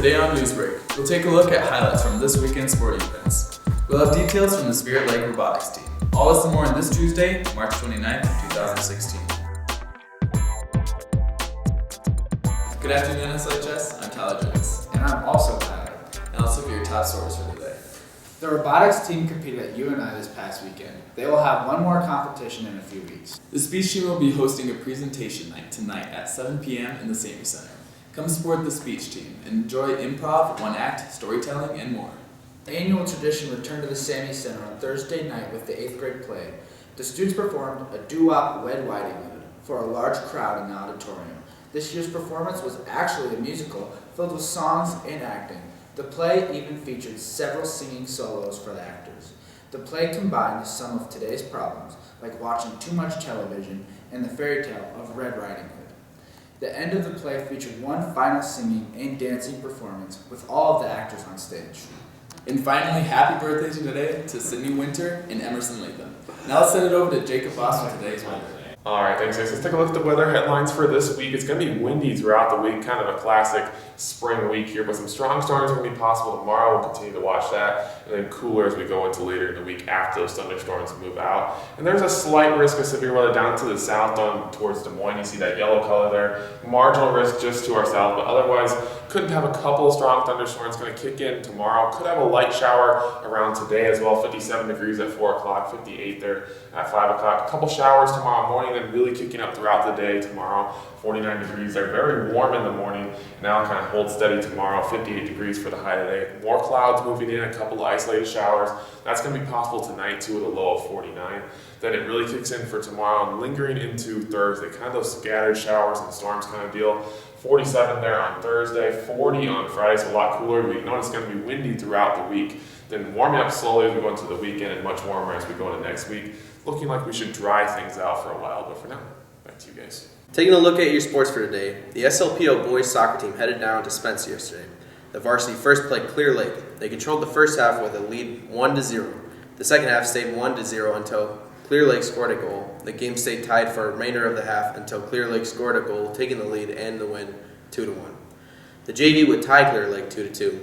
Today on Newsbreak, we'll take a look at highlights from this weekend's sporting events. We'll have details from the Spirit Lake robotics team. All this and more on this Tuesday, March 29th, 2016. Good afternoon, SHS. I'm Tyler Jones. And I'm also Tyler. And let's look at your top stories for today. The robotics team competed at UNI this past weekend. They will have one more competition in a few weeks. The speech team will be hosting a presentation night tonight at 7 p.m. in the Sammy Center. Come support the speech team and enjoy improv, one-act, storytelling, and more. The annual tradition returned to the Sammy Center on Thursday night with the 8th grade play. The students performed a doo-wop Red Riding Hood for a large crowd in the auditorium. This year's performance was actually a musical filled with songs and acting. The play even featured several singing solos for the actors. The play combined some of today's problems, like watching too much television and the fairy tale of Red Riding Hood. The end of the play featured one final singing and dancing performance with all of the actors on stage. And finally, happy birthday today to Sydney Winter and Emerson Latham. Now let's send it over to Jacob Boss for today's weather. All right, thanks guys. Let's take a look at the weather headlines for this week. It's going to be windy throughout the week, kind of a classic spring week here, but some strong storms are going to be possible tomorrow. We'll continue to watch that, and then cooler as we go into later in the week after those thunderstorms move out. And there's a slight risk of severe weather down to the south, down towards Des Moines. You see that yellow color there. Marginal risk just to our south, but otherwise could have a couple of strong thunderstorms going to kick in tomorrow. Could have a light shower around today as well. 57 degrees at 4 o'clock, 58 there at 5 o'clock. A couple showers tomorrow morning, then really kicking up throughout the day tomorrow. 49 degrees. They're very warm in the morning. Now kind of hold steady tomorrow. 58 degrees for the high today. More clouds moving in, a couple of isolated showers. That's going to be possible tonight too with a low of 49. Then it really kicks in for tomorrow and lingering into Thursday. Kind of those scattered showers and storms kind of deal. 47 there on Thursday, 40 on Friday, so a lot cooler. We know it's going to be windy throughout the week. Then warming up slowly as we go into the weekend and much warmer as we go into next week. Looking like we should dry things out for a while, but for now, back to you guys. Taking a look at your sports for today, the SLPO boys soccer team headed down to Spencer yesterday. The varsity first played Clear Lake. They controlled the first half with a lead 1-0. The second half stayed 1-0 until Clear Lake scored a goal. The game stayed tied for the remainder of the half until Clear Lake scored a goal, taking the lead and the win 2-1. The JV would tie Clear Lake 2-2.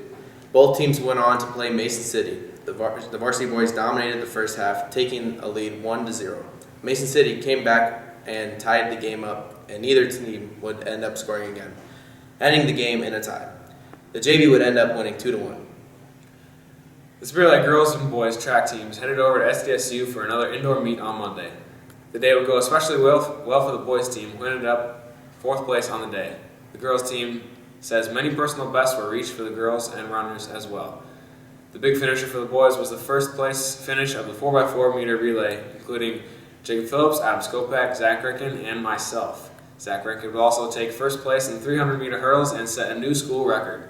Both teams went on to play Mason City. The varsity boys dominated the first half, taking a lead 1-0. Mason City came back and tied the game up, and neither team would end up scoring again, ending the game in a tie. The JV would end up winning 2-1. The Spirit Lake girls and boys track teams headed over to SDSU for another indoor meet on Monday. The day would go especially well for the boys team, who ended up 4th place on the day. The girls team says many personal bests were reached for the girls and runners as well. The big finisher for the boys was the first place finish of the 4x4 meter relay, including Jacob Phillips, Adam Skopak, Zach Ricken, and myself. Zach Ricken would also take first place in 300 meter hurdles and set a new school record.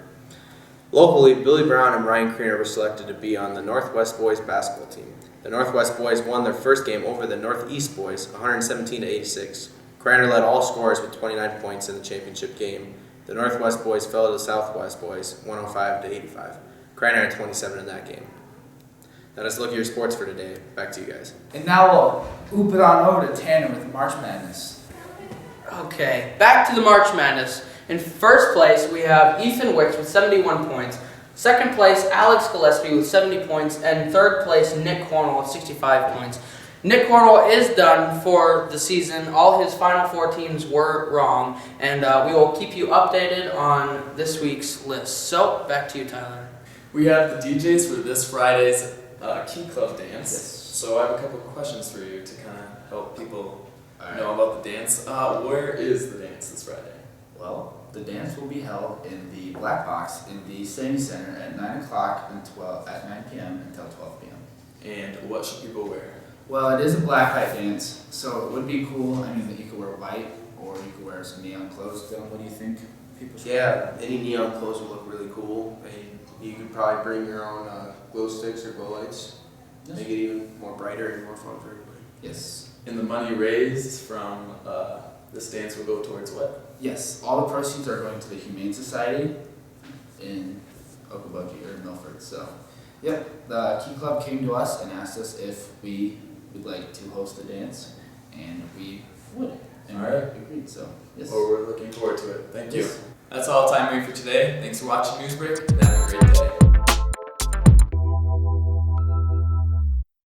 Locally, Billy Brown and Ryan Kriener were selected to be on the Northwest boys basketball team. The Northwest boys won their first game over the Northeast boys, 117-86. Kriener led all scorers with 29 points in the championship game. The Northwest boys fell to the Southwest boys, 105-85. Kriener had 27 in that game. Now let's look at your sports for today. Back to you guys. And now we'll oop it on over to Tanner with March Madness. Okay, back to the March Madness. In first place, we have Ethan Wicks with 71 points. Second place, Alex Gillespie with 70 points. And third place, Nick Cornwell with 65 points. Nick Cornwell is done for the season. All his Final Four teams were wrong. And we will keep you updated on this week's list. So, back to you, Tyler. We have the DJs for this Friday's Key Club dance. Yes. So I have a couple of questions for you to kind of help people know about the dance. Where is the dance this Friday? Well, the dance will be held in the Black Box in the Sammy Center at 9 o'clock and 9 p.m. until 12 p.m. And what should people wear? Well, it is a black tie dance, so it would be cool. I mean, that you could wear white or you could wear some neon clothes. Dylan, what do you think? People should Yeah, any neon clothes would look really cool. You could probably bring your own glow sticks or glow lights. Yes. Make it even more brighter and more fun for everybody. Yes. And the money raised from this dance will go towards what? Yes, all the proceeds are going to the Humane Society in Okoboji or Milford. So, yep, the Key Club came to us and asked us if we would like to host the dance, and we would. And All right. we agreed. So, yes. Well, we're looking forward to it. Thank you. Yes. That's all the time we have for today. Thanks for watching Newsbreak, and have a great day.